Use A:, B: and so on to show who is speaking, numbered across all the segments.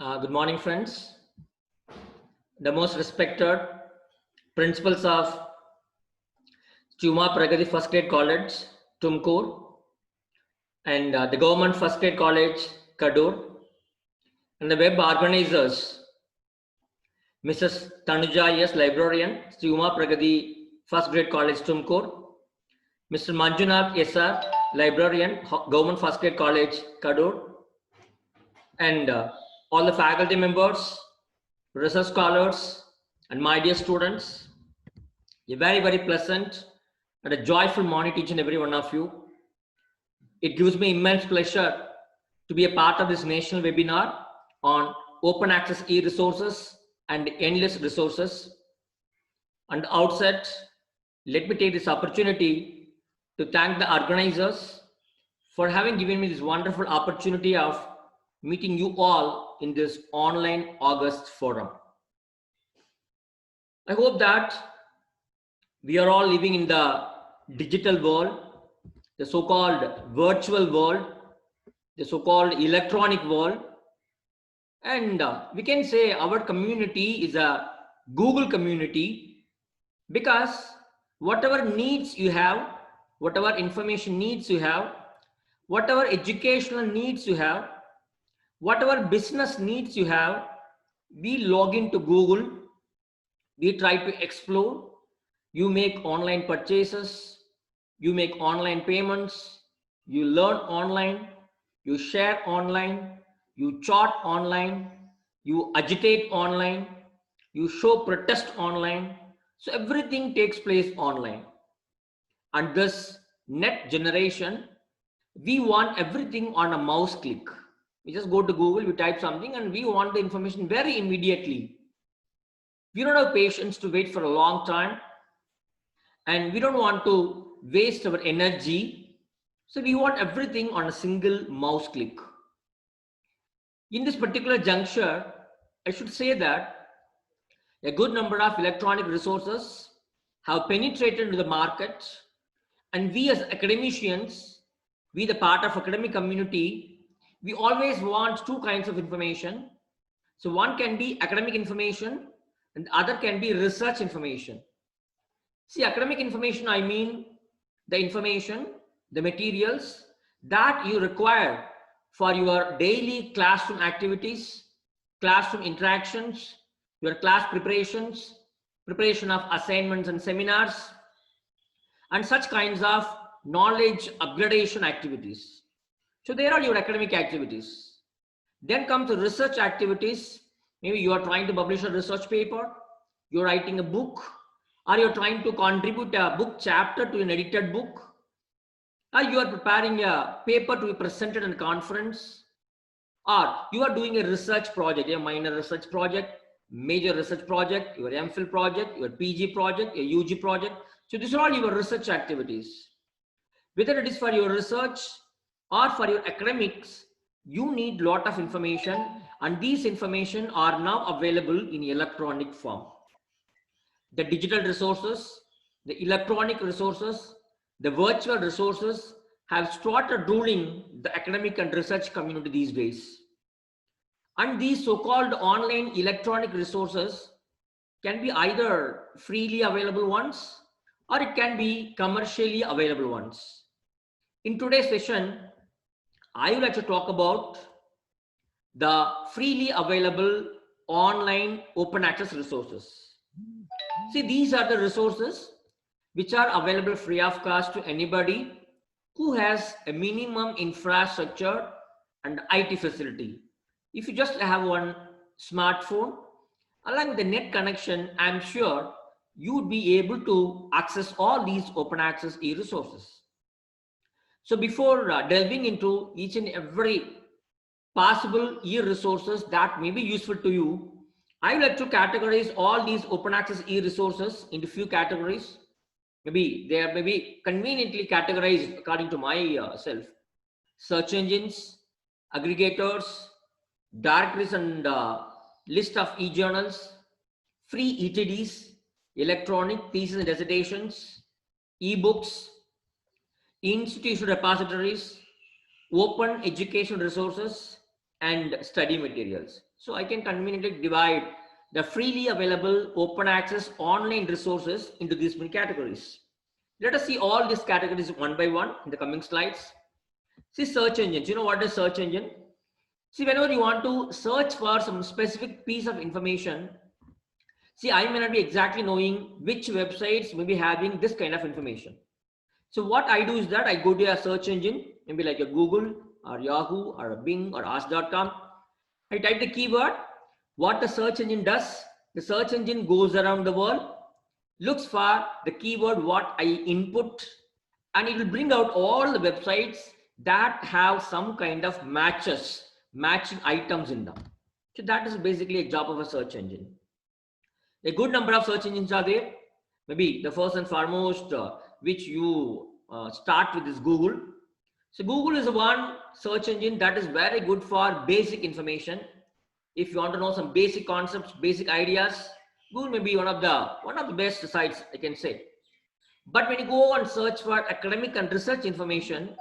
A: Good morning, friends. The most respected principals of Chuma Pragati First Grade College, Tumkur, and the Government First Grade College, Kadur, and the web organizers, Mrs. Tanuja S. Librarian, Chuma Pragati First Grade College, Tumkur, Mr. Manjunath S.R., Librarian, Government First Grade College, Kadur, and all the faculty members, research scholars, and my dear students. A very pleasant and a joyful morning to each and every one of you. It gives me immense pleasure to be a part of this national webinar on open access e-resources and endless resources. And outset, let me take this opportunity to thank the organizers for having given me this wonderful opportunity of meeting you all in this online August forum. I hope that we are all living in the digital world, the so-called virtual world, the so-called electronic world. And we can say our community is a Google community, because whatever needs you have, whatever information needs you have, whatever educational needs you have, whatever business needs you have, we log into Google, we try to explore. You make online purchases, you make online payments, you learn online, you share online, you chat online, you agitate online, you show protest online. So everything takes place online. And this net generation, we want everything on a mouse click. We just go to Google, we type something, and we want the information very immediately. We don't have patience to wait for a long time, and we don't want to waste our energy. So we want everything on a single mouse click. In this particular juncture, I should say that a good number of electronic resources have penetrated into the market, and we as academicians, we the part of academic community, we always want two kinds of information. So one can be academic information and the other can be research information. See, academic information, I mean the information, the materials that you require for your daily classroom activities, classroom interactions, your class preparations, preparation of assignments and seminars, and such kinds of knowledge upgradation activities. So there are your academic activities. Then come to research activities. Maybe you are trying to publish a research paper, you're writing a book, or you're trying to contribute a book chapter to an edited book, or you are preparing a paper to be presented in a conference, or you are doing a research project, a minor research project, major research project, your MPhil project, your PG project, your UG project. So these are all your research activities. Whether it is for your research or for your academics, you need a lot of information, and these information are now available in electronic form. The digital resources, the electronic resources, the virtual resources have started ruling the academic and research community these days. And these so-called online electronic resources can be either freely available ones or it can be commercially available ones. In today's session, I would like to talk about the freely available online open access resources. See, these are the resources which are available free of cost to anybody who has a minimum infrastructure and IT facility. If you just have one smartphone along with the net connection, I'm sure you would be able to access all these open access e-resources. So before delving into each and every possible e-resources that may be useful to you, I would like to categorize all these open access e-resources into few categories. Maybe they are maybe conveniently categorized according to myself. Search engines, aggregators, directories and list of e-journals, free ETDs, electronic thesis and dissertations, e-books, institutional repositories, open educational resources, and study materials. So I can conveniently divide the freely available open access online resources into these many categories. Let us see all these categories one by one in the coming slides. See, search engines. You know what is search engine? See, whenever you want to search for some specific piece of information, see, I may not be exactly knowing which websites may be having this kind of information. So what I do is that I go to a search engine, maybe like a Google or Yahoo or a Bing or Ask.com. I type the keyword. What the search engine does, the search engine goes around the world, looks for the keyword what I input, and it will bring out all the websites that have some kind of matching items in them. So that is basically a job of a search engine. A good number of search engines are there. Maybe the first and foremost, which you start with is Google. So Google is one search engine that is very good for basic information. If you want to know some basic concepts, basic ideas, Google may be one of the best sites, I can say. But when you go and search for academic and research information,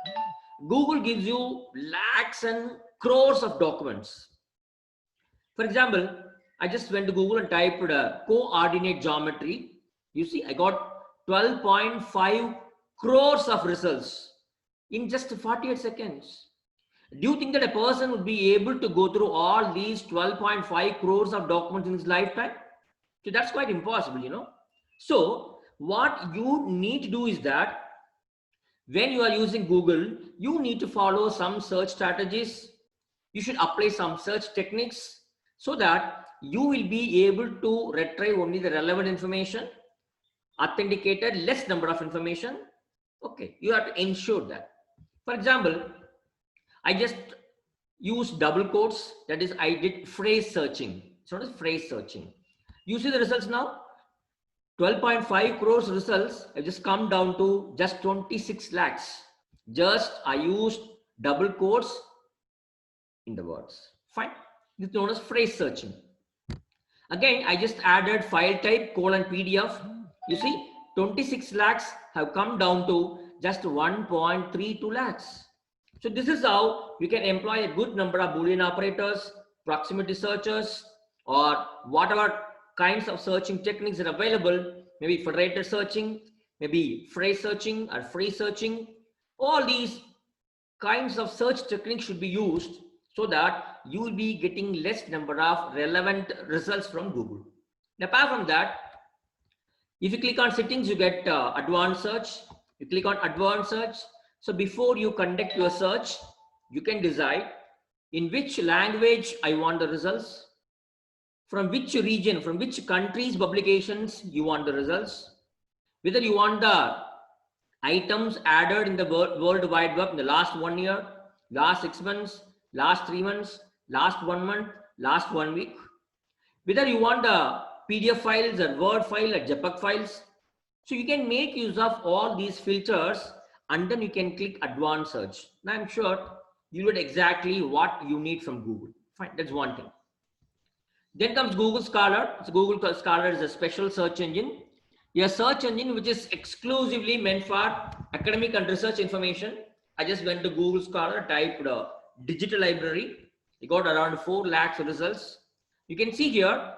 A: Google gives you lakhs and crores of documents. For example, I just went to Google and typed coordinate geometry. You see, I got 12.5 crores of results in just 48 seconds. Do you think that a person would be able to go through all these 12.5 crores of documents in his lifetime? So that's quite impossible, you know. So what you need to do is that when you are using Google, you need to follow some search strategies. You should apply some search techniques so that you will be able to retrieve only the relevant information, authenticated less number of information. Okay, you have to ensure that. For example, I just used double quotes. That is, I did phrase searching. It's not as phrase searching. You see the results now? 12.5 crores results have just come down to just 26 lakhs. Just I used double quotes in the words. Fine. This is known as phrase searching. Again, I just added file type :PDF. You see, 26 lakhs have come down to just 1.32 lakhs. So this is how you can employ a good number of Boolean operators, proximity searches, or whatever kinds of searching techniques are available, maybe federated searching, maybe phrase searching or free searching. All these kinds of search techniques should be used so that you will be getting less number of relevant results from Google. And apart from that, if you click on settings, you get advanced search. You click on advanced search. So before you conduct your search, you can decide in which language I want the results, from which region, from which country's publications you want the results, whether you want the items added in the World Wide Web in the last 1 year, last 6 months, last 3 months, last 1 month, last 1 week, whether you want the PDF files or Word file or JPEG files. So you can make use of all these filters and then you can click advanced search. Now I'm sure you know exactly what you need from Google. Fine, that's one thing. Then comes Google Scholar. So Google Scholar is a special search engine. A search engine which is exclusively meant for academic and research information. I just went to Google Scholar, typed digital library. I got around 4 lakhs results. You can see here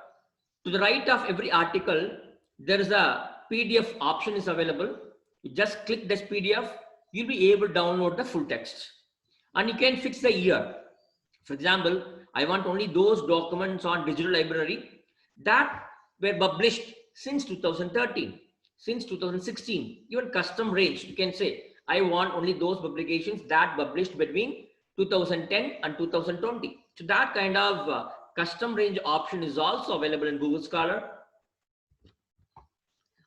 A: to the right of every article, there is a PDF option is available. You just click this PDF, you'll be able to download the full text. And you can fix the year. For example, I want only those documents on digital library that were published since 2013, since 2016, even custom range. You can say, I want only those publications that published between 2010 and 2020. So that kind of custom range option is also available in Google Scholar.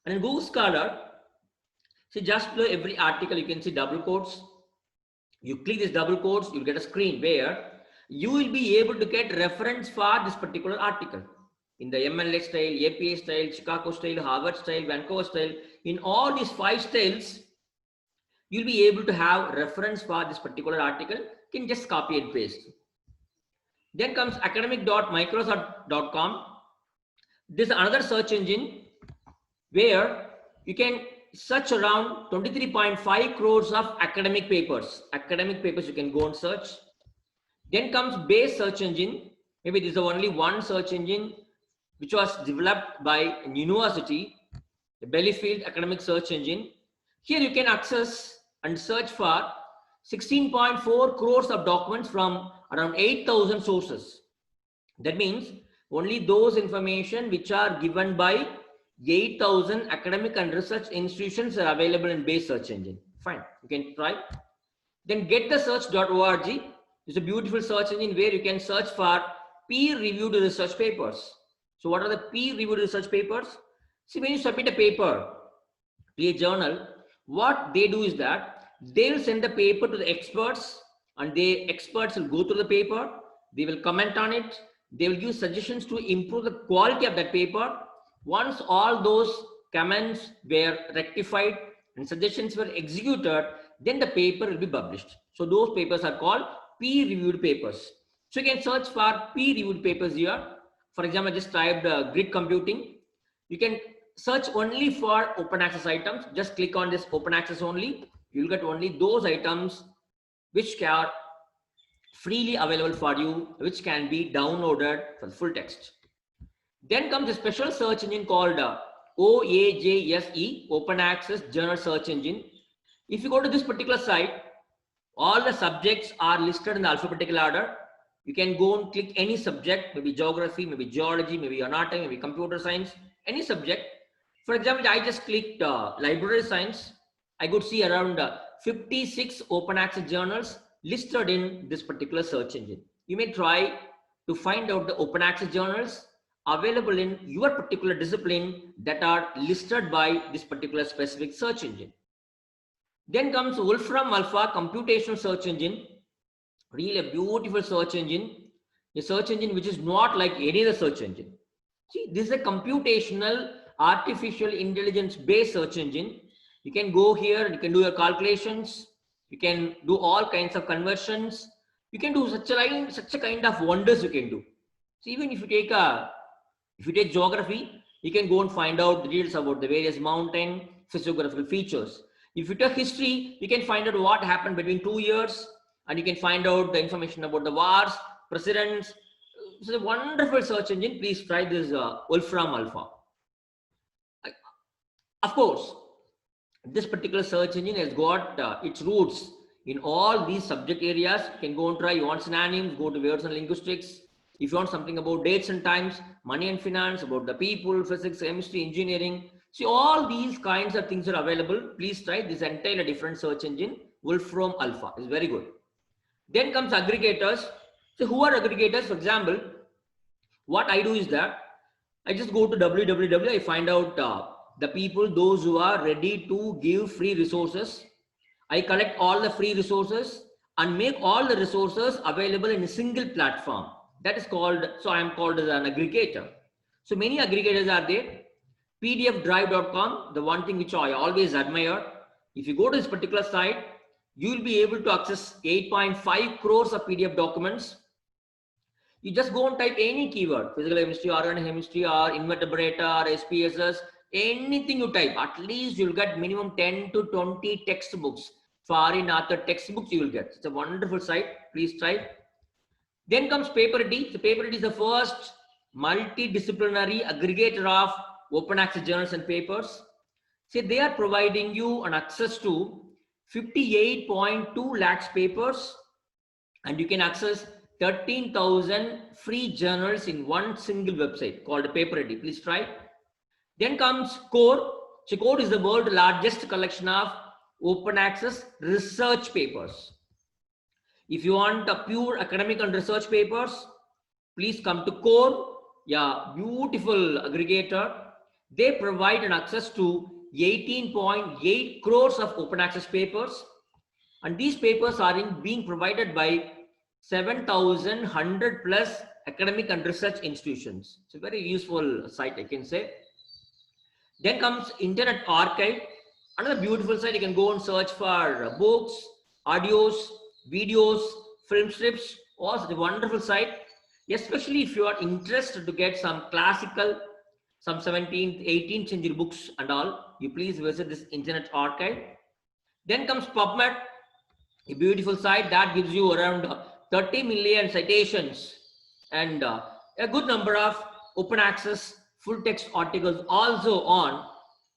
A: And in Google Scholar, see just below every article, you can see double quotes. You click this double quotes, you'll get a screen where you will be able to get reference for this particular article in the MLA style, APA style, Chicago style, Harvard style, Vancouver style. In all these 5 styles, you'll be able to have reference for this particular article. You can just copy and paste. Then comes academic.microsoft.com. This is another search engine where you can search around 23.5 crores of academic papers. Academic papers you can go and search. Then comes base search engine. Maybe this is only one search engine which was developed by a university, the Bellyfield Academic Search Engine. Here you can access and search for 16.4 crores of documents from around 8,000 sources. That means only those information which are given by 8,000 academic and research institutions are available in base search engine. Fine, you can try. Then getthesearch.org is a beautiful search engine where you can search for peer-reviewed research papers. So what are the peer-reviewed research papers? See, when you submit a paper to a journal, what they do is that they'll send the paper to the experts, and the experts will go through the paper, they will comment on it, they will give suggestions to improve the quality of that paper. Once all those comments were rectified and suggestions were executed, then the paper will be published. So those papers are called peer-reviewed papers. So you can search for peer-reviewed papers here. For example, I just typed grid computing. You can search only for open access items. Just click on this open access only. You'll get only those items which are freely available for you, which can be downloaded for the full text. Then comes a special search engine called OAJSE, Open Access Journal Search Engine. If you go to this particular site, all the subjects are listed in the alphabetical order. You can go and click any subject, maybe geography, maybe geology, maybe anatomy, maybe computer science, any subject. For example, I just clicked library science. I could see around 56 open access journals listed in this particular search engine. You may try to find out the open access journals available in your particular discipline that are listed by this particular specific search engine. Then comes Wolfram Alpha Computational Search Engine. Really a beautiful search engine. A search engine which is not like any other search engine. See, this is a computational artificial intelligence based search engine. You can go here and you can do your calculations. You can do all kinds of conversions. You can do such a kind of wonders you can do. So even if you take geography, you can go and find out the details about the various mountain physiographical features. If you take history, you can find out what happened between 2 years, and you can find out the information about the wars, presidents. It's a wonderful search engine. Please try this Wolfram Alpha. Of course, this particular search engine has got its roots in all these subject areas. You can go and try. You want synonyms, go to words and linguistics. If you want something about dates and times, money and finance, about the people, physics, chemistry, engineering. See, all these kinds of things are available. Please try this entire different search engine. Wolfram Alpha is very good. Then comes aggregators. So who are aggregators? For example, what I do is that I just go to www. I find out the people, those who are ready to give free resources. I collect all the free resources and make all the resources available in a single platform. That is called, so I am called as an aggregator. So many aggregators are there. PDFdrive.com, the one thing which I always admire. If you go to this particular site, you will be able to access 8.5 crores of PDF documents. You just go and type any keyword, physical chemistry, organic chemistry, or invertebrate, or SPSS, anything you type, at least you'll get minimum 10 to 20 textbooks. Foreign author textbooks you will get. It's a wonderful site. Please try. Then comes Paperity. So Paperity is the first multidisciplinary aggregator of open access journals and papers. See, they are providing you an access to 58.2 lakhs papers, and you can access 13,000 free journals in one single website called Paperity. Please try. Then comes Core. So Core is the world's largest collection of open access research papers. If you want a pure academic and research papers, please come to Core. Yeah, beautiful aggregator. They provide an access to 18.8 crores of open access papers. And these papers are being provided by 7,100 plus academic and research institutions. It's a very useful site, I can say. Then comes Internet Archive. Another beautiful site. You can go and search for books, audios, videos, film strips. Also a wonderful site, especially if you are interested to get some classical, some 17th, 18th century books and all. You please visit this Internet Archive. Then comes PubMed, a beautiful site that gives you around 30 million citations and a good number of open access full text articles also on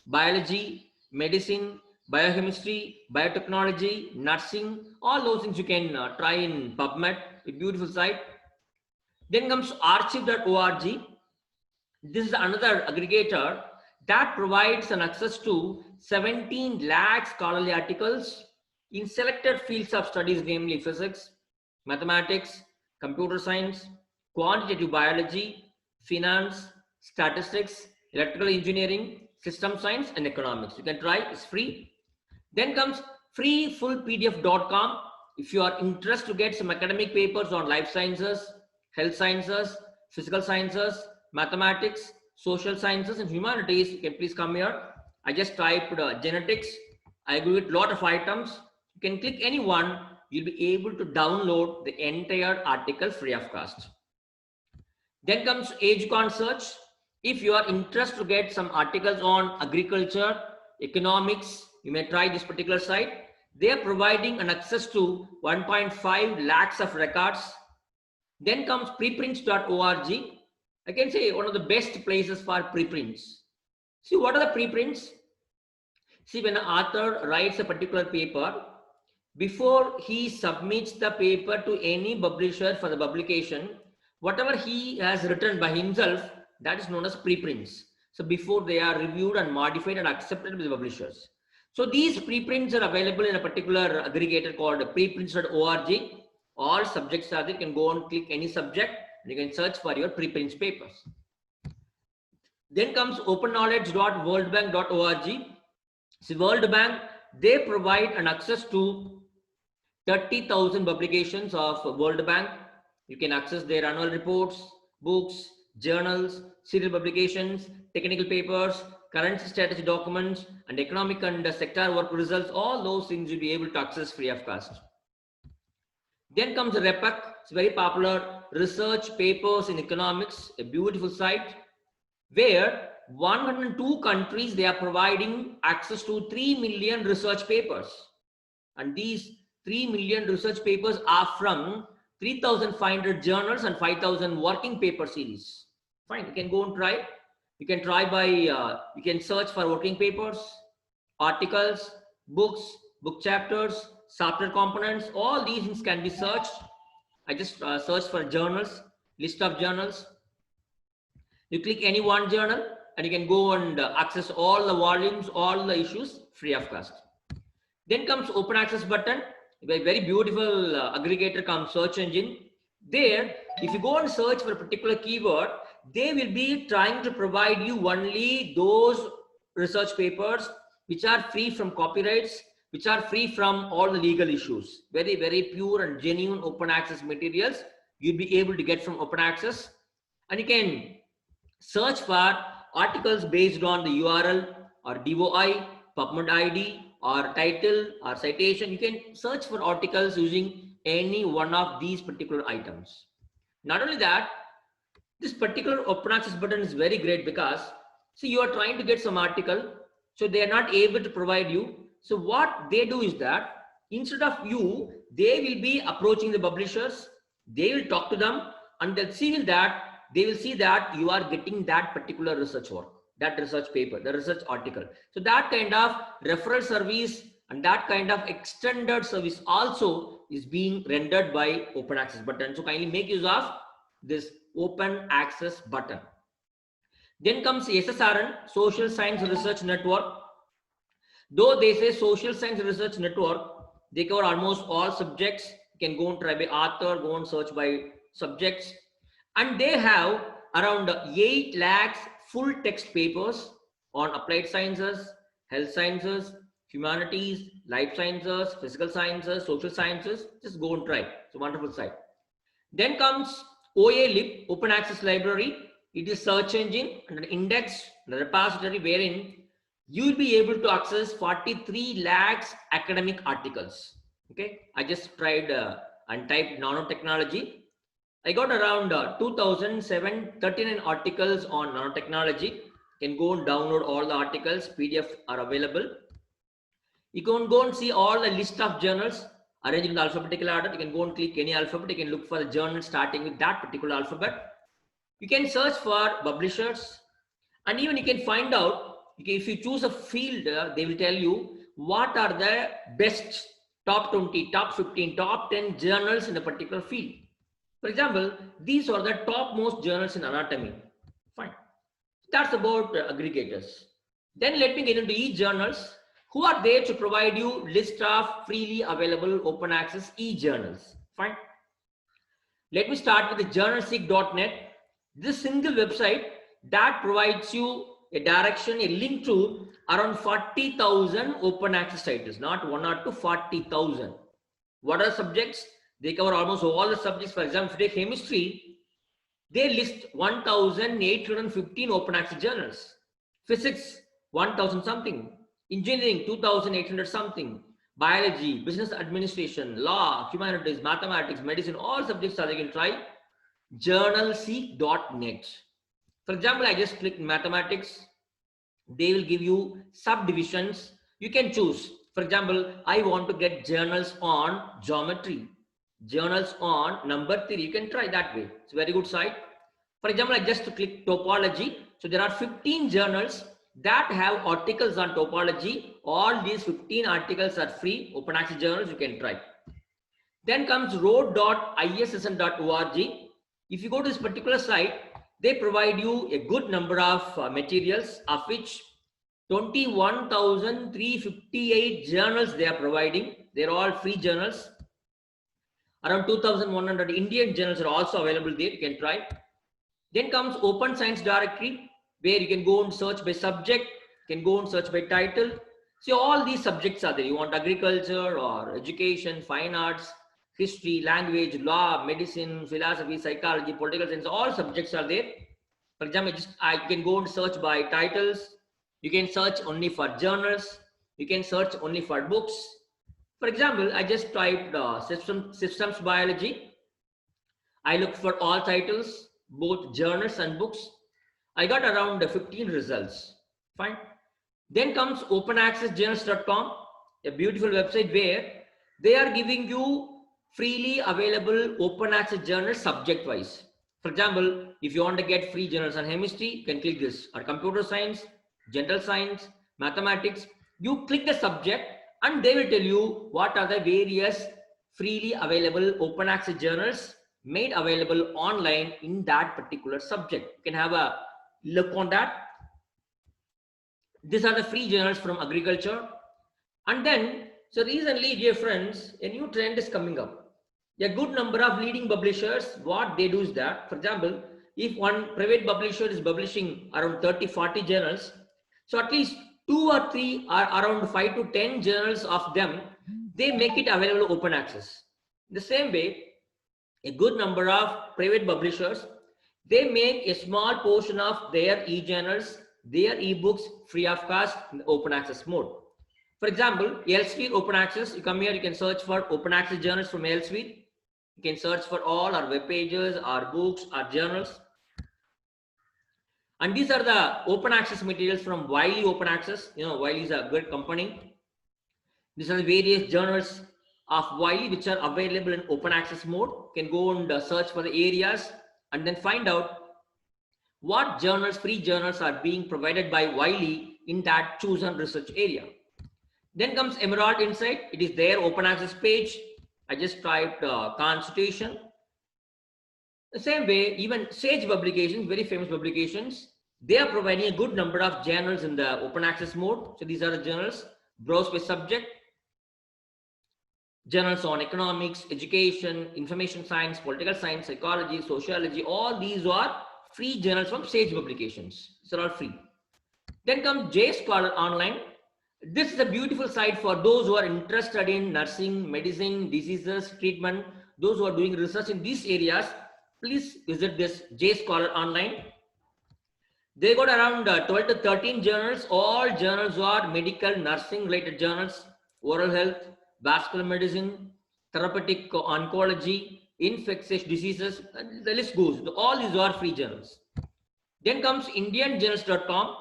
A: biology, medicine, biochemistry, biotechnology, nursing, all those things you can try in PubMed, a beautiful site. Then comes archive.org. This is another aggregator that provides an access to 17 lakh scholarly articles in selected fields of studies, namely physics, mathematics, computer science, quantitative biology, finance, statistics, electrical engineering, system science, and economics. You can try, it's free. Then comes freefullpdf.com. If you are interested to get some academic papers on life sciences, health sciences, physical sciences, mathematics, social sciences, and humanities, you can please come here. I just typed genetics. I aggregate a lot of items. You can click any one. You'll be able to download the entire article free of cost. Then comes EduCon Search. If you are interested to get some articles on agriculture, economics, you may try this particular site. They are providing an access to 1.5 lakhs of records. Then comes preprints.org. I can say one of the best places for preprints. See, what are the preprints? See, when an author writes a particular paper, before he submits the paper to any publisher for the publication, whatever he has written by himself, that is known as preprints. So before they are reviewed and modified and accepted by the publishers. So these preprints are available in a particular aggregator called preprints.org. All subjects are there. You can go and click any subject and you can search for your preprints papers. Then comes openknowledge.worldbank.org. See, World Bank, they provide an access to 30,000 publications of World Bank. You can access their annual reports, books, journals, serial publications, technical papers, currency strategy documents, and economic and sector work results. All those things you'll be able to access free of cost. Then comes REPEC. It's very popular. Research Papers in Economics, a beautiful site where 102 countries, they are providing access to 3 million research papers. And these 3 million research papers are from 3,500 journals and 5,000 working paper series. Fine, you can go and try. You can try by, you can search for working papers, articles, books, book chapters, software components. All these things can be searched. I just search for journals, list of journals. You click any one journal and you can go and access all the volumes, all the issues free of cost. Then comes open access button, a very beautiful aggregator comes search engine. There, if you go and search for a particular keyword, they will be trying to provide you only those research papers which are free from copyrights, which are free from all the legal issues. Very, very pure and genuine open access materials you'll be able to get from open access. And you can search for articles based on the URL or DOI, PubMed ID, or title or citation. You can search for articles using any one of these particular items. Not only that, this particular open access button is very great because, see, you are trying to get some article, so they are not able to provide you. So what they do is that instead of you, they will be approaching the publishers, they will talk to them, and they'll see that they will see that you are getting that particular research work, that research paper, the research article. So that kind of referral service and that kind of extended service also is being rendered by open access button. So kindly make use of this open access button. Then comes SSRN, Social Science Research Network. Though they say Social Science Research Network, they cover almost all subjects. You can go and try by author, go and search by subjects. And they have around 8 lakhs full text papers on applied sciences, health sciences, humanities, life sciences, physical sciences, social sciences. Just go and try. It's a wonderful site. Then comes OALib, Open Access Library. It is search engine and an index, and a repository wherein you will be able to access 43 lakhs academic articles. Okay, I just tried and typed nanotechnology. I got around 2,739 articles on nanotechnology. You can go and download all the articles. PDF are available. You can go and see all the list of journals. arranged in the alphabetical order. You can go and click any alphabet. You can look for the journal starting with that particular alphabet. You can search for publishers, and even you can find out, if you choose a field, they will tell you what are the best top 20, top 15, top 10 journals in a particular field. For example, these are the topmost journals in anatomy. Fine. That's about aggregators. Then let me get into e-journals. Who are there to provide you list of freely available open access e-journals? Fine. Let me start with the journalseek.net. This single website that provides you a direction, a link to around 40,000 open access titles, not one or two, 40,000. What are subjects? They cover almost all the subjects. For example, if you take chemistry, they list 1,815 open access journals. Physics, 1,000 something. Engineering, 2,800 something. Biology, business administration, law, humanities, mathematics, medicine, all subjects are there. You can try journalseek.net. For example, I just click mathematics. They will give you subdivisions. You can choose. For example, I want to get journals on geometry, journals on number theory. You can try that way. It's a very good site. For example, I just click topology. So there are 15 journals that have articles on topology. All these 15 articles are free, open access journals. You can try. Then comes road.issn.org. If you go to this particular site, they provide you a good number of materials, of which 21,358 journals they are providing. They're all free journals. Around 2,100 Indian journals are also available there. You can try. Then comes Open Science Directory, where you can go and search by subject, you can go and search by title. See, all these subjects are there. You want agriculture or education, fine arts, history, language, law, medicine, philosophy, psychology, political science, all subjects are there. For example, I can go and search by titles. You can search only for journals. You can search only for books. For example, I just typed systems biology. I looked for all titles, both journals and books. I got around 15 results. Fine. Then comes openaccessjournals.com, a beautiful website where they are giving you freely available open access journals subject wise. For example, if you want to get free journals on chemistry, you can click this, or computer science, general science, mathematics. You click the subject and they will tell you what are the various freely available open access journals made available online in that particular subject. You can have a look on that. These are the free journals from agriculture. And then, so recently, dear friends, a new trend is coming up. A good number of leading publishers, what they do is that, for example, if one private publisher is publishing around 30-40 journals, so at least 2 or 3 are around 5 to 10 journals of them, they make it available open access. The same way, a good number of private publishers, they make a small portion of their e-journals, their e-books free of cost in open access mode. For example, Elsevier open access, you come here, you can search for open access journals from Elsevier. You can search for all our web pages, our books, our journals. And these are the open access materials from Wiley Open Access. You know, Wiley is a good company. These are the various journals of Wiley which are available in open access mode. You can go and search for the areas and then find out what journals, free journals are being provided by Wiley in that chosen research area. Then comes Emerald Insight. It is their open access page. I just typed Constitution. The same way, even Sage Publications, very famous publications, they are providing a good number of journals in the open access mode. So these are the journals, browse by subject, journals on economics, education, information science, political science, psychology, sociology, all these are free journals from Sage Publications. These are all free. Then comes JScholar Online. This is a beautiful site for those who are interested in nursing, medicine, diseases, treatment, those who are doing research in these areas. Please visit this JScholar Online. They got around 12 to 13 journals. All journals are medical, nursing related journals, oral health, vascular medicine, therapeutic oncology, infectious diseases, the list goes. All these are free journals. Then comes indianjournals.com.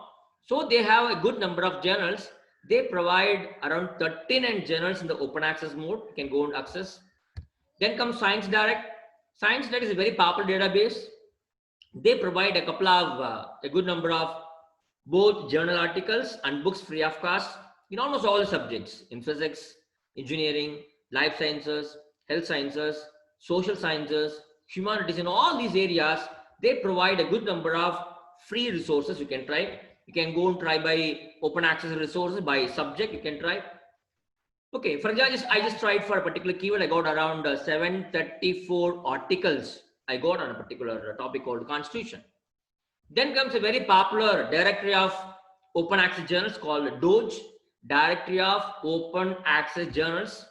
A: So they have a good number of journals They provide around 39 journals in the open access mode. You can go and access. Then comes Science Direct. Science Direct is a very popular database. They provide a couple of, a good number of both journal articles and books free of cost in almost all the subjects in physics, engineering, life sciences, health sciences, social sciences, humanities. In all these areas, they provide a good number of free resources. You can try. You can go and try by open access resources by subject. You can try. Okay, for example, I just tried for a particular keyword. I got around 734 articles. I got on a particular topic called Constitution. Then comes a very popular directory of open access journals called DOJ, Directory of Open Access Journals.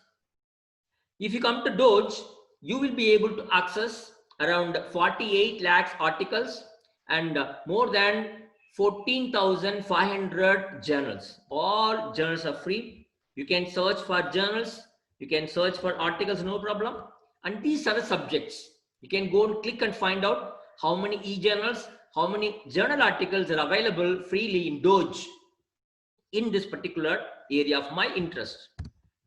A: If you come to DOJ, you will be able to access around 48 lakhs articles and more than 14,500 journals. All journals are free. You can search for journals. You can search for articles, no problem. And these are the subjects. You can go and click and find out how many e-journals, how many journal articles are available freely in DOJ in this particular area of my interest.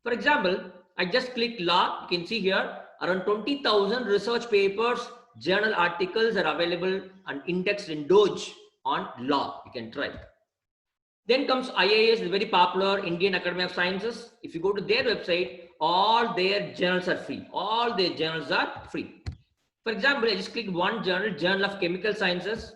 A: For example, I just clicked law. You can see here around 20,000 research papers, journal articles are available and indexed in DOJ on law. You can try. Then comes IAS, the very popular Indian Academy of Sciences. If you go to their website, all their journals are free. All their journals are free. For example, I just clicked one journal, Journal of Chemical Sciences.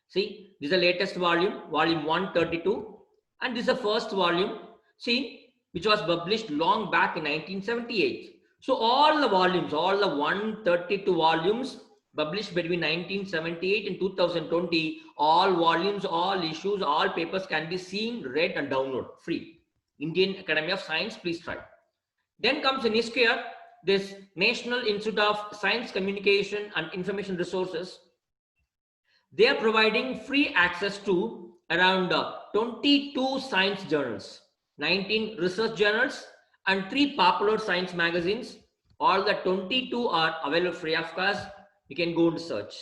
A: See, this is the latest volume, volume 132. And this is the first volume, see, which was published long back in 1978. So all the volumes, all the 132 volumes published between 1978 and 2020, all volumes, all issues, all papers can be seen, read and download free. Indian Academy of Science, please try. Then comes NISQUARE, this National Institute of Science Communication and Information Resources. They are providing free access to around 22 science journals, 19 research journals and 3 popular science magazines. All the 22 are available free of cost. You can go and search.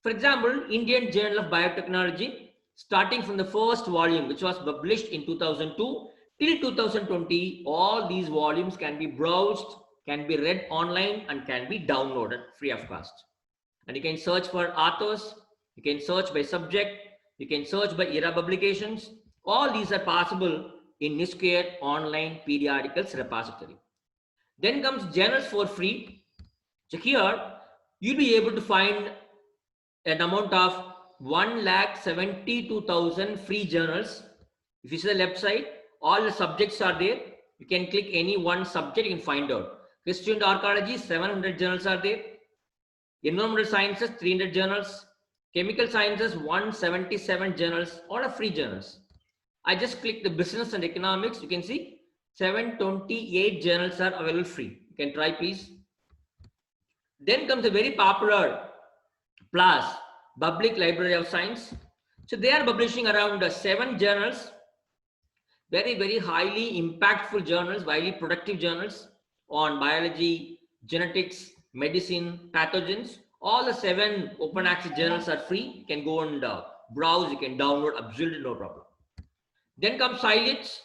A: For example, Indian Journal of Biotechnology, starting from the first volume, which was published in 2002 till 2020, all these volumes can be browsed, can be read online and can be downloaded free of cost. And you can search for authors, you can search by subject, you can search by era publications. All these are possible in NISQUARE online periodicals repository. Then comes journals for free. So here you'll be able to find an amount of 1,72,000 free journals. If you see the left side, all the subjects are there. You can click any one subject, you can find out. History and archaeology, 700 journals are there. Environmental sciences, 300 journals. Chemical sciences, 177 journals, all are free journals. I just click the business and economics. You can see 728 journals are available free. You can try, please. Then comes a very popular PLAS, Public Library of Science. So they are publishing around 7 journals, very, very highly impactful journals, highly productive journals on biology, genetics, medicine, pathogens. All the 7 open access journals are free. You can go and browse, you can download, absolutely no problem. Then comes SciLit,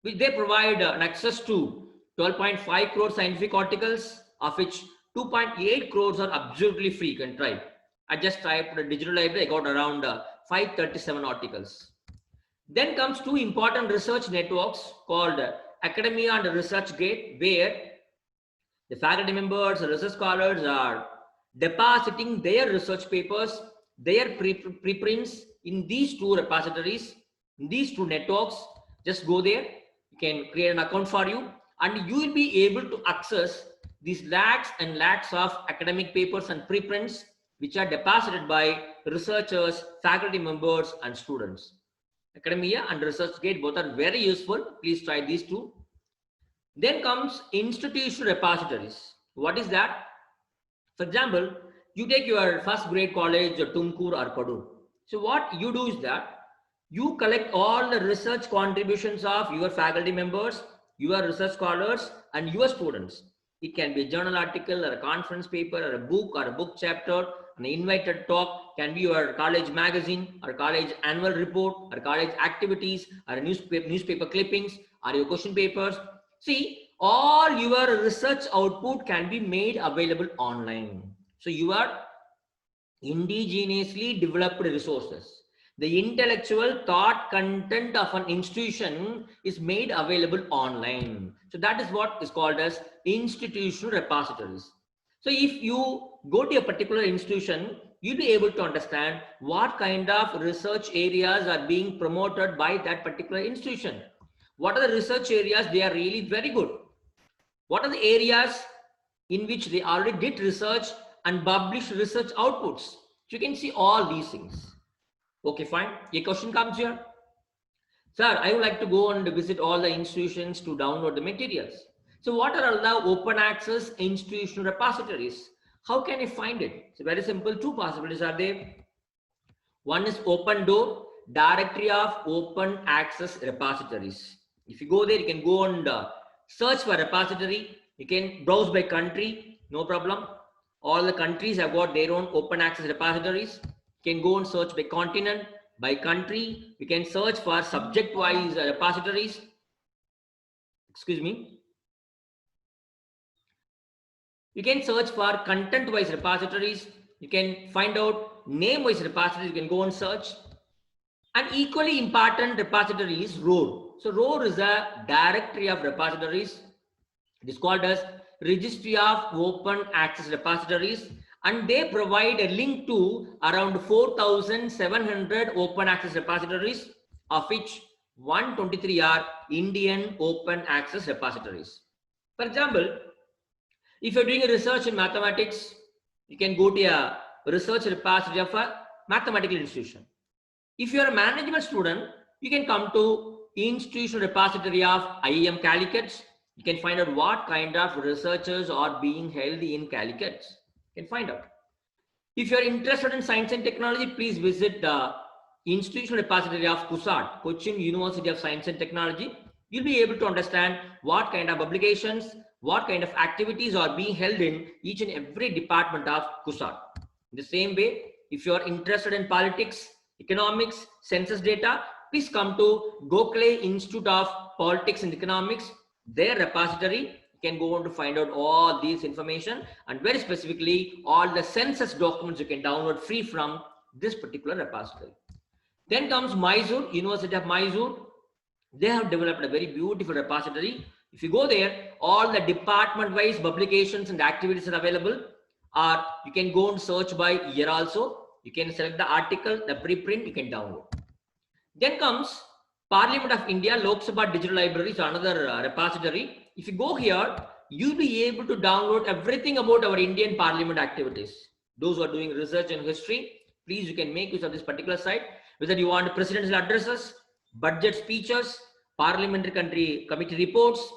A: which they provide an access to 12.5 crore scientific articles, of which 2.8 crores are absolutely free. You can try. I just typed a digital library, I got around 537 articles. Then comes 2 important research networks called Academia and ResearchGate, where the faculty members, research scholars are depositing their research papers, their preprints in these 2 repositories, in these 2 networks. Just go there, you can create an account for you, and you will be able to access these lakhs and lakhs of academic papers and preprints which are deposited by researchers, faculty members and students. Academia and ResearchGate both are very useful. Please try these 2. Then comes institutional repositories. What is that? For example, you take your first grade college or Tumkur or Padur. So what you do is that you collect all the research contributions of your faculty members, your research scholars and your students. It can be a journal article or a conference paper or a book chapter, An invited talk can be your college magazine or college annual report or college activities or newspaper clippings or your question papers. See, all your research output can be made available online. So you are indigenously developed resources. The intellectual thought content of an institution is made available online. So that is what is called as institutional repositories. So if you go to a particular institution, you'll be able to understand what kind of research areas are being promoted by that particular institution. What are the research areas they are really very good? What are the areas in which they already did research and published research outputs? So you can see all these things. Okay, fine. A question comes here. Sir, I would like to go and visit all the institutions to download the materials. So what are all the open access institutional repositories? How can I find it? It's very simple. Two possibilities are there. One is Open Door, Directory of Open Access Repositories. If you go there, you can go and search for repository. You can browse by country, no problem. All the countries have got their own open access repositories. You can go and search by continent, by country. You can search for subject-wise repositories. Excuse me. You can search for content-wise repositories. You can find out name-wise repositories. You can go and search. An equally important repository is ROR. So ROR is a directory of repositories. It is called as Registry of Open Access Repositories, and they provide a link to around 4,700 open access repositories, of which 123 are Indian open access repositories. For example, if you're doing a research in mathematics, you can go to a research repository of a mathematical institution. If you're a management student, you can come to institutional repository of IIM Calicut. You can find out what kind of researchers are being held in Calicut. You can find out. If you're interested in science and technology, please visit the institutional repository of CUSAT, Cochin University of Science and Technology. You'll be able to understand what kind of publications, what kind of activities are being held in each and every department of CUSAT. In the same way, if you're interested in politics, economics, census data, please come to Gokhale Institute of Politics and Economics. Their repository, you can go on to find out all these information, and very specifically all the census documents you can download free from this particular repository. Then comes Mysore, University of Mysore. They have developed a very beautiful repository. If you go there, all the department-wise publications and activities are available, or you can go and search by year also. You can select the article, the preprint, you can download. Then comes Parliament of India, Lok Sabha Digital Library is another repository. If you go here, you'll be able to download everything about our Indian Parliament activities. Those who are doing research and history, please, you can make use of this particular site. Whether you want presidential addresses, budget speeches, parliamentary committee reports,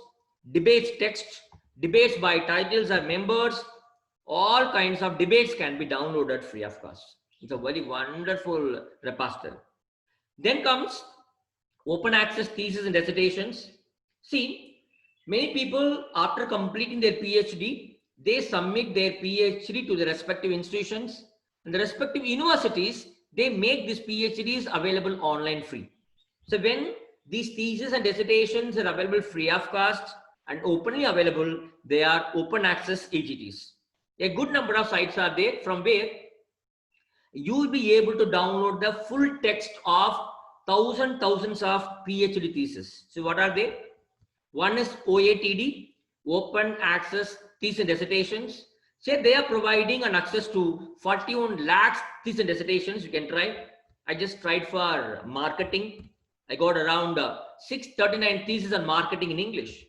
A: debates text, debates by titles or members, all kinds of debates can be downloaded free of cost. It's a very wonderful repository. Then comes open access thesis and dissertations. See, many people after completing their PhD, they submit their PhD to the respective institutions, and the respective universities, they make these PhDs available online free. So when these theses and dissertations are available free of cost and openly available, they are open access AGTs. A good number of sites are there from where you will be able to download the full text of thousands of PhD theses. So what are they? One is OATD, Open Access Thesis and Dissertations. So they are providing an access to 41 lakhs thesis and dissertations. You can try. I just tried for marketing. I got around 639 theses on marketing in English.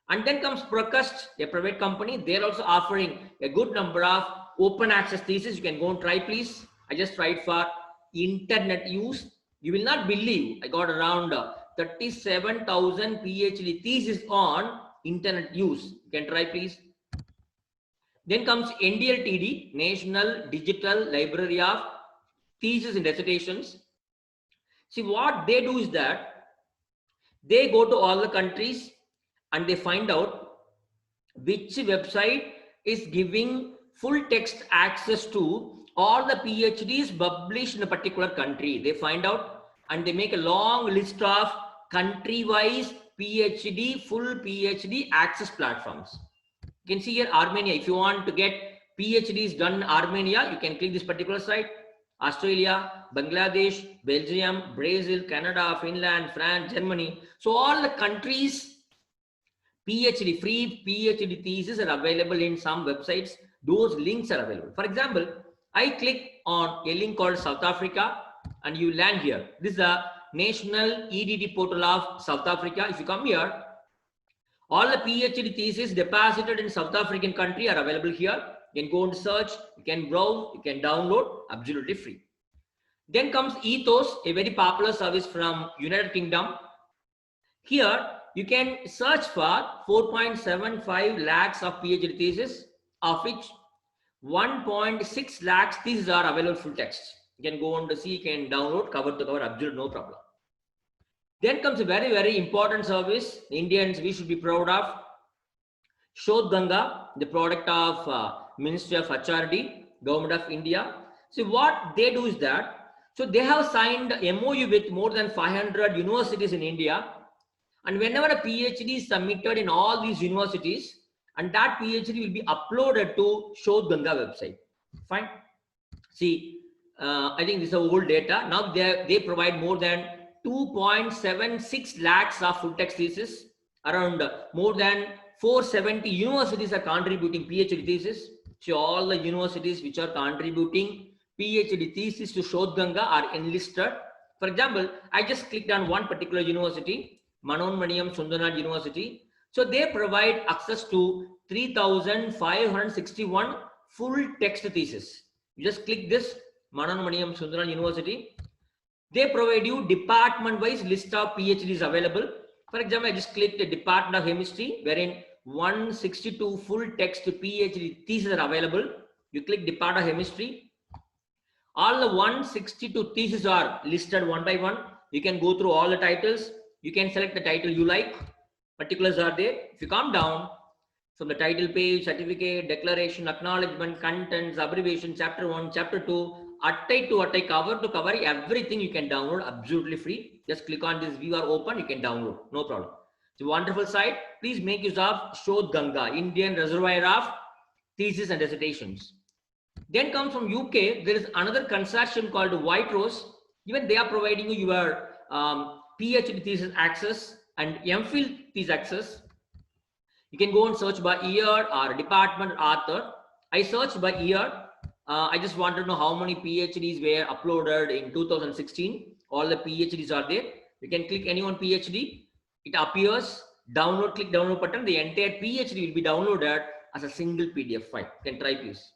A: And then comes Procust, a private company. They're also offering a good number of open access theses. You can go and try, please. I just tried for internet use. You will not believe I got around 37,000 PhD theses on internet use. You can try, please. Then comes NDLTD, National Digital Library of Theses and Dissertations. See, what they do is that they go to all the countries and they find out which website is giving full text access to all the PhDs published in a particular country. They find out and they make a long list of country-wise PhD, full PhD access platforms. You can see here Armenia. If you want to get PhDs done in Armenia, you can click this particular site. Australia, Bangladesh, Belgium, Brazil, Canada, Finland, France, Germany. So all the countries PhD, free PhD thesis are available in some websites. Those links are available. For example, I click on a link called South Africa and you land here. This is the National EDT portal of South Africa. If you come here, all the PhD theses deposited in South African country are available here. You can go and search, you can browse, you can download, absolutely free. Then comes Ethos, a very popular service from United Kingdom. Here, you can search for 4.75 lakhs of PhD thesis, of which 1.6 lakhs theses are available full text. You can go on to see, you can download cover to cover, absolutely no problem. Then comes a very, very important service, Indians we should be proud of. Shodhganga, the product of Ministry of HRD, Government of India. So what they do is that, so they have signed MOU with more than 500 universities in India. And whenever a PhD is submitted in all these universities, and that PhD will be uploaded to Shodhganga website. Fine. See, I think this is old data. Now they provide more than 2.76 lakhs of full text thesis. Around more than 470 universities are contributing PhD thesis. So all the universities which are contributing PhD thesis to Shodhganga are enlisted. For example, I just clicked on one particular university, Manonmaniam Sundarnath University. So they provide access to 3,561 full text thesis. You just click this, Manonmaniam Sundarnath University. They provide you department-wise list of PhDs available. For example, I just clicked the Department of Chemistry, wherein 162 full text PhD theses are available. You click Department of Chemistry. All the 162 theses are listed one by one. You can go through all the titles. You can select the title you like. Particulars are there. If you come down from the title page, certificate, declaration, acknowledgement, contents, abbreviation, chapter 1, chapter 2, attai to attai, cover to cover, everything you can download absolutely free. Just click on this view or open, you can download, no problem. It's a wonderful site. Please make use of Shodhganga, Indian Reservoir of Thesis and Dissertations. Then comes from UK, there is another consortium called White Rose. Even they are providing you your PhD thesis access and MPhil thesis access. You can go and search by year or department or author. I searched by year. I just want to know how many PhDs were uploaded in 2016. All the PhDs are there. You can click any one PhD. It appears, download, click download button. The entire PhD will be downloaded as a single PDF file. You can try please.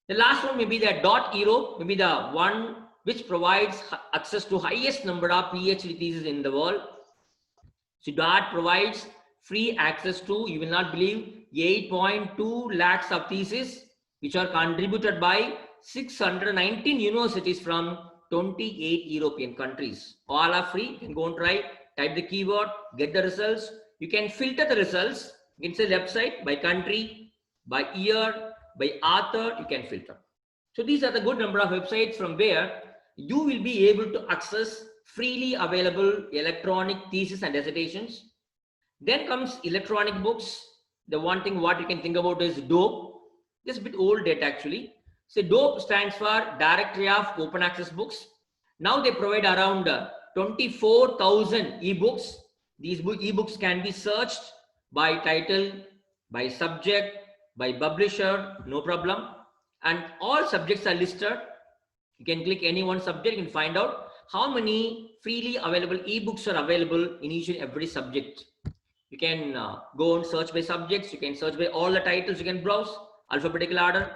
A: The last one may be the .ero, maybe the one which provides access to highest number of PhD theses in the world. So that provides free access to, you will not believe, 8.2 lakhs of theses which are contributed by 619 universities from 28 European countries. All are free. You can go and try, type the keyword, get the results. You can filter the results. It's a website by country, by year, by author, you can filter. So these are the good number of websites from where you will be able to access freely available electronic thesis and dissertations. Then comes electronic books. The one thing what you can think about is DOPE. This is a bit old data actually. So DOPE stands for Directory of Open Access Books. Now they provide around 24,000 ebooks. These ebooks can be searched by title, by subject, by publisher, no problem. And all subjects are listed. You can click any one subject and find out how many freely available ebooks are available in each and every subject. You can go and search by subjects. You can search by all the titles. You can browse alphabetical order.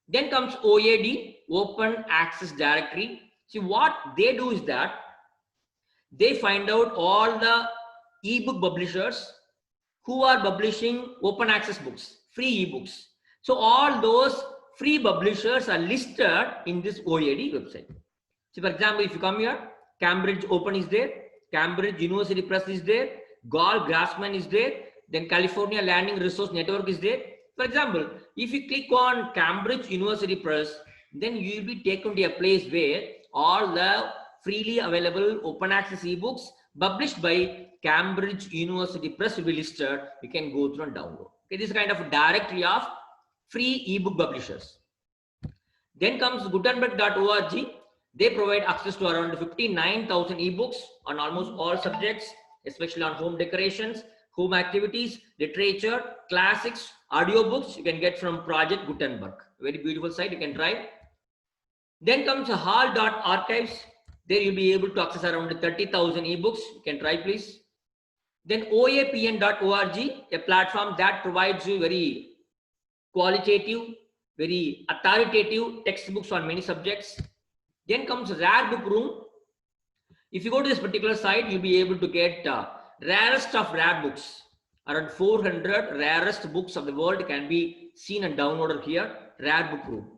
A: Then comes OAD, Open Access Directory. See, what they do is that they find out all the ebook publishers who are publishing open access books, free ebooks. So all those free publishers are listed in this OAD website. So for example, if you come here, Cambridge Open is there, Cambridge University Press is there, Gall Grassman is there, then California Learning Resource Network is there. For example, if you click on Cambridge University Press, then you will be taken to a place where all the freely available open access ebooks published by Cambridge University Press will be listed. You can go through and download. Okay, this is kind of a directory of free ebook publishers. Then comes Gutenberg.org. They provide access to around 59,000 ebooks on almost all subjects, especially on home decorations, home activities, literature, classics, audiobooks. You can get from Project Gutenberg. Very beautiful site. You can try. Then comes Hall.archives. There you'll be able to access around 30,000 ebooks. You can try, please. Then OAPN.org, a platform that provides you very qualitative, very authoritative textbooks on many subjects. Then comes Rare Book Room. If you go to this particular site, you'll be able to get rarest of rare books. Around 400 rarest books of the world can be seen and downloaded here. Rare Book Room.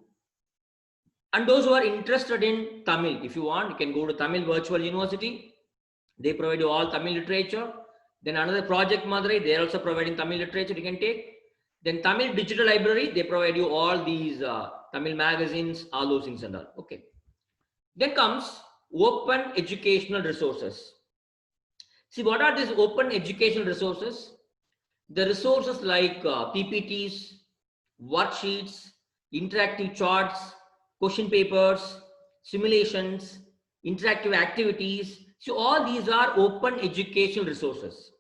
A: And those who are interested in Tamil, if you want, you can go to Tamil Virtual University. They provide you all Tamil literature. Then another Project Madurai, they are also providing Tamil literature you can take. Then Tamil Digital Library, they provide you all these Tamil magazines, all those things and all. Okay. Then comes open educational resources. See, what are these open educational resources? The resources like PPTs, worksheets, interactive charts, question papers, simulations, interactive activities. So all these are open educational resources.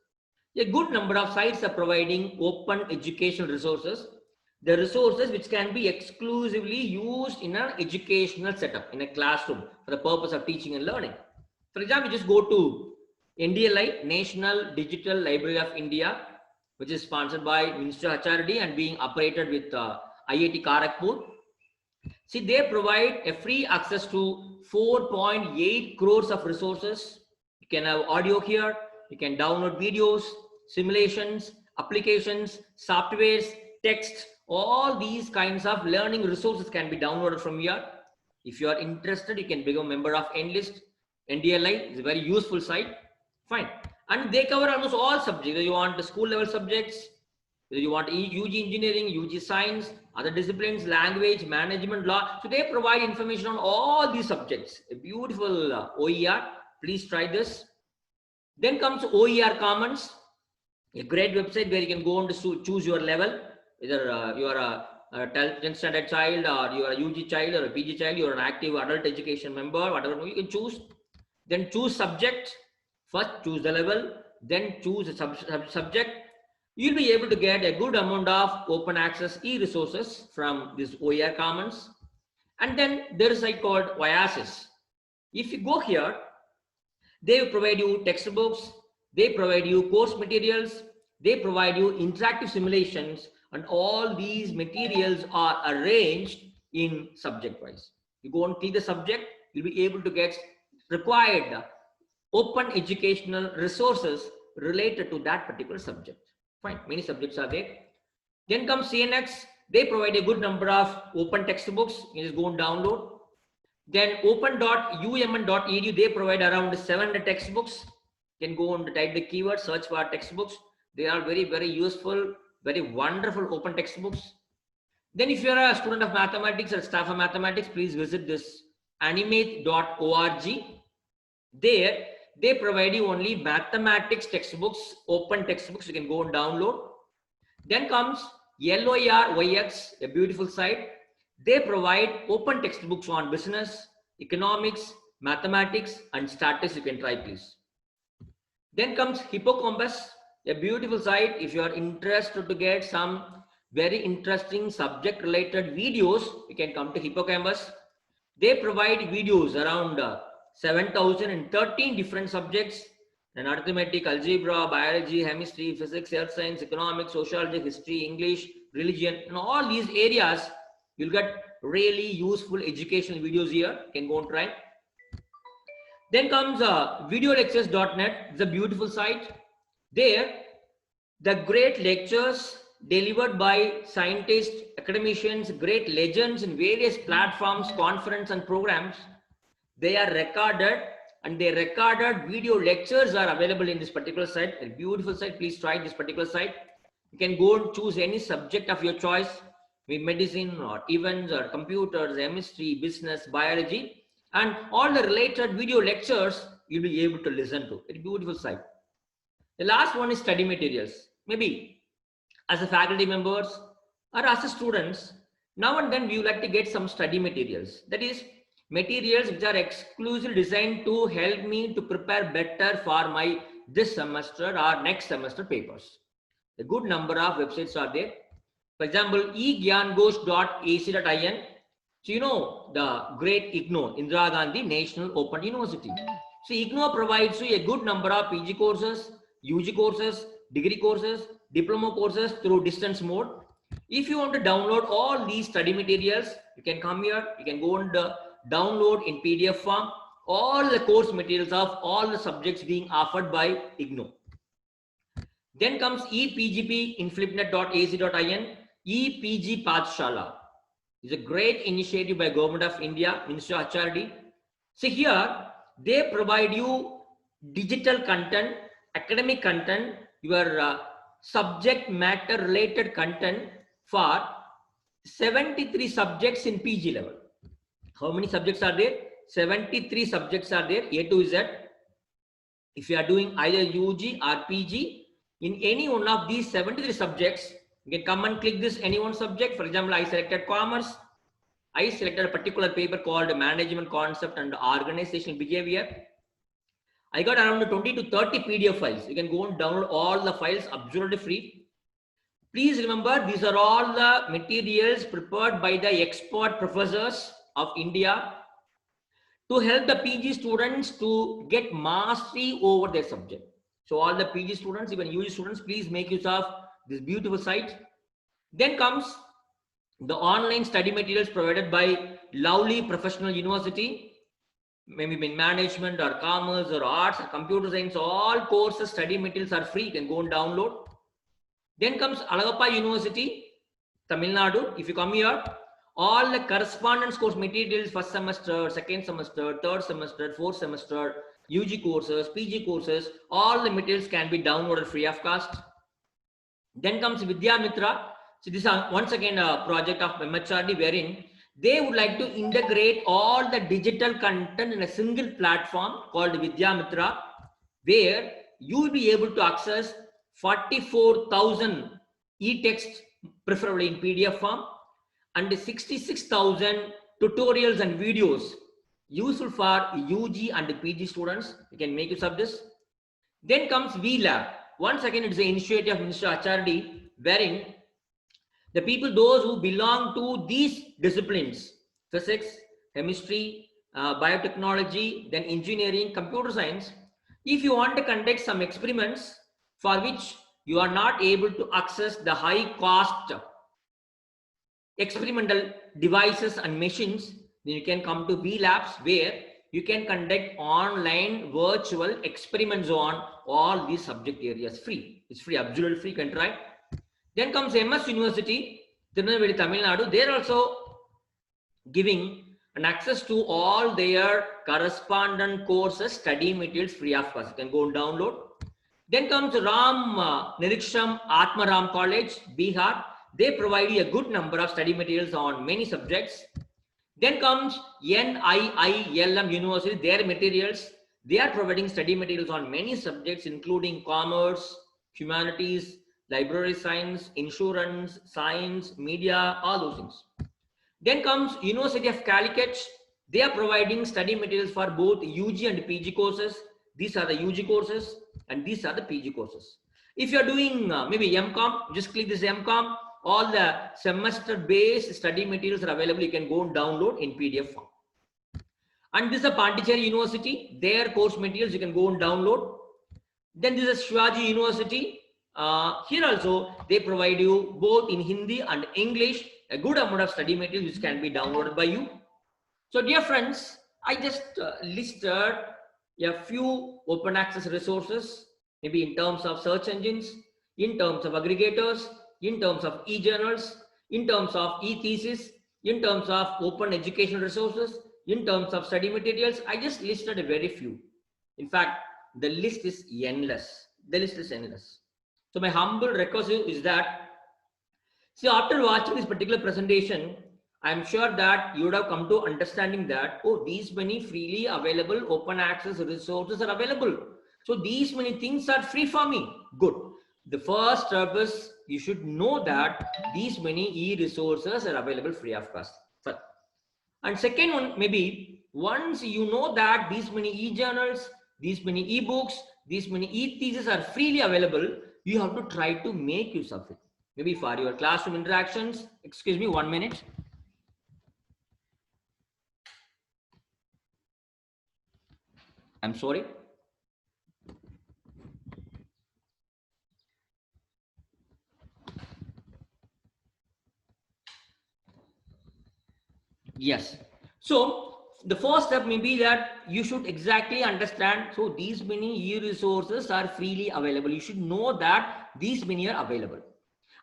A: A good number of sites are providing open educational resources. The resources which can be exclusively used in an educational setup, in a classroom for the purpose of teaching and learning. For example, just go to NDLI, National Digital Library of India, which is sponsored by Ministry of HRD and being operated with IIT Kharagpur. See, they provide a free access to 4.8 crores of resources. You can have audio here, you can download videos, simulations, applications, softwares, text, all these kinds of learning resources can be downloaded from here. If you are interested, you can become a member of Enlist. NDLI is a very useful site. Fine. And they cover almost all subjects. Whether you want the school level subjects, whether you want UG engineering, UG science, other disciplines, language, management, law. So they provide information on all these subjects. A beautiful OER. Please try this. Then comes OER Commons, a great website where you can go on to choose your level. Either you are a 10th standard child, or you are a UG child or a PG child, you are an active adult education member, whatever you can choose. Then choose subject. First choose the level, then choose a subject. You'll be able to get a good amount of open access e-resources from this OER Commons. And then there is a site called Oasis. If you go here, they will provide you textbooks, they provide you course materials, they provide you interactive simulations, and all these materials are arranged in subject wise. You go and click the subject, you'll be able to get required open educational resources related to that particular subject. Fine, many subjects are there. Then comes CNX, they provide a good number of open textbooks. You just go and download. Then open.umn.edu, they provide around 700 textbooks. You can go and type the keyword, search for textbooks. They are very, very useful, very wonderful open textbooks. Then if you are a student of mathematics or staff of mathematics, please visit this animate.org. There, they provide you only mathematics textbooks, open textbooks, you can go and download. Then comes LORYX, a beautiful site. They provide open textbooks on business, economics, mathematics, and statistics. You can try, please. Then comes Hippocampus, a beautiful site. If you are interested to get some very interesting subject related videos, you can come to Hippocampus. They provide videos around 7,013 different subjects, and arithmetic, algebra, biology, chemistry, physics, health science, economics, sociology, history, English, religion, and all these areas. You'll get really useful educational videos here. You can go and try. Then comes videolectures.net. It's a beautiful site. There, the great lectures delivered by scientists, academicians, great legends in various platforms, conference and programs, they are recorded, and the recorded video lectures are available in this particular site. A beautiful site. Please try this particular site. You can go and choose any subject of your choice. medicine or events or computers, chemistry, business, biology, and all the related video lectures you'll be able to listen to. It's a beautiful site. The last one is study materials. Maybe as a faculty members or as a students, now and then we would like to get some study materials. That is materials which are exclusively designed to help me to prepare better for my this semester or next semester papers. A good number of websites are there. For example, egyangosh.ac.in. So you know the great IGNOU, Indira Gandhi National Open University. So IGNOU provides you a good number of PG courses, UG courses, degree courses, diploma courses through distance mode. If you want to download all these study materials, you can come here. You can go and download in PDF form all the course materials of all the subjects being offered by IGNOU. Then comes ePGP in flipnet.ac.in. ePG Pathshala is a great initiative by Government of India, Ministry of HRD. So here they provide you digital content, academic content, your subject matter related content for 73 subjects in PG level. How many subjects are there? 73 subjects are there, A to Z. If you are doing either UG or PG, in any one of these 73 subjects, you can come and click this any one subject. For example, I selected commerce. I selected a particular paper called Management Concept and Organizational Behavior. I got around 20 to 30 PDF files. You can go and download all the files absolutely free. Please remember, these are all the materials prepared by the expert professors of India to help the PG students to get mastery over their subject. So all the PG students, even UG students, please make use of this beautiful site. Then comes the online study materials provided by Lovely Professional University, maybe in management or commerce or arts or computer science. All courses, study materials are free. You can go and download. Then comes Alagappa University, Tamil Nadu. If you come here, all the correspondence course materials, first semester, second semester, third semester, fourth semester, UG courses, PG courses, all the materials can be downloaded free of cost. Then comes Vidyamitra. So this is once again a project of MHRD wherein they would like to integrate all the digital content in a single platform called Vidyamitra, where you will be able to access 44,000 e-text, preferably in PDF form, and 66,000 tutorials and videos useful for UG and PG students. You can make use of this. Then comes VLab. Once again, it's an initiative of Minister HRD, wherein the people, those who belong to these disciplines, physics, chemistry, biotechnology, then engineering, computer science, if you want to conduct some experiments for which you are not able to access the high cost experimental devices and machines, then you can come to VLabs, where you can conduct online virtual experiments on all these subject areas free. It's free, absolutely free, you can try. Then comes MS University, Tirunelveli, Tamil Nadu. They're also giving an access to all their correspondent courses, study materials free of cost. You can go and download. Then comes Ram Niriksham Atmaram College, Bihar. They provide you a good number of study materials on many subjects. Then comes NIILM University, their materials. They are providing study materials on many subjects, including commerce, humanities, library science, insurance, science, media, all those things. Then comes University of Calicut. They are providing study materials for both UG and PG courses. These are the UG courses and these are the PG courses. If you are doing maybe MCOM, just click this MCOM. All the semester-based study materials are available. You can go and download in PDF form. And this is a Pondicherry University. Their course materials you can go and download. Then this is Shivaji University. Here also they provide you both in Hindi and English a good amount of study materials which can be downloaded by you. So dear friends, I just listed a few open access resources, maybe in terms of search engines, in terms of aggregators, in terms of e-journals, in terms of e-thesis, in terms of open educational resources, in terms of study materials. I just listed a very few. In fact, the list is endless. The list is endless. So my humble request is that See, after watching this particular presentation, I'm sure that you would have come to understanding that, oh, these many freely available open access resources are available. So these many things are free for me. Good. The first step is you should know that these many e-resources are available free of cost. And second one, maybe once you know that these many e-journals, these many e-books, these many e-theses are freely available, you have to try to make use of it. Maybe for your classroom interactions. Excuse me, 1 minute. I'm sorry. Yes. So the first step may be that you should exactly understand. So these many e-resources are freely available. You should know that these many are available.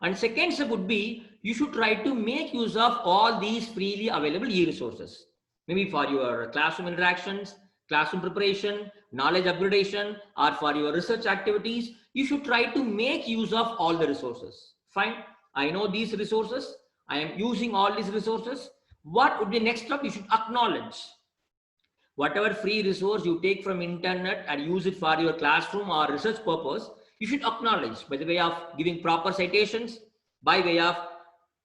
A: And second step would be you should try to make use of all these freely available e-resources. Maybe for your classroom interactions, classroom preparation, knowledge upgradation, or for your research activities, you should try to make use of all the resources. Fine. I know these resources. I am using all these resources. What would be next step? You should acknowledge whatever free resource you take from internet and use it for your classroom or research purpose. You should acknowledge by the way of giving proper citations, by way of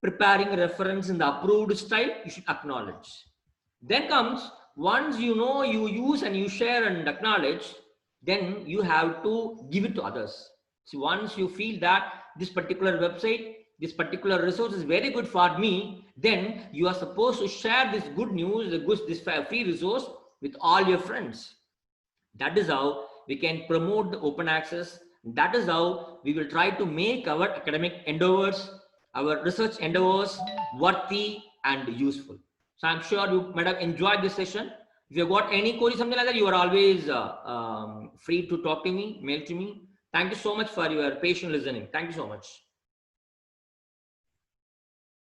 A: preparing reference in the approved style. You should acknowledge. Then comes, once you know, you use and you share and acknowledge, then you have to give it to others. So once you feel that this particular website, this particular resource is very good for me, then you are supposed to share this good news, this free resource with all your friends. That is how we can promote the open access. That is how we will try to make our academic endeavors, our research endeavors worthy and useful. So I'm sure you might have enjoyed this session. If you've got any query, something like that, you are always free to talk to me, mail to me. Thank you so much for your patient listening. Thank you so much.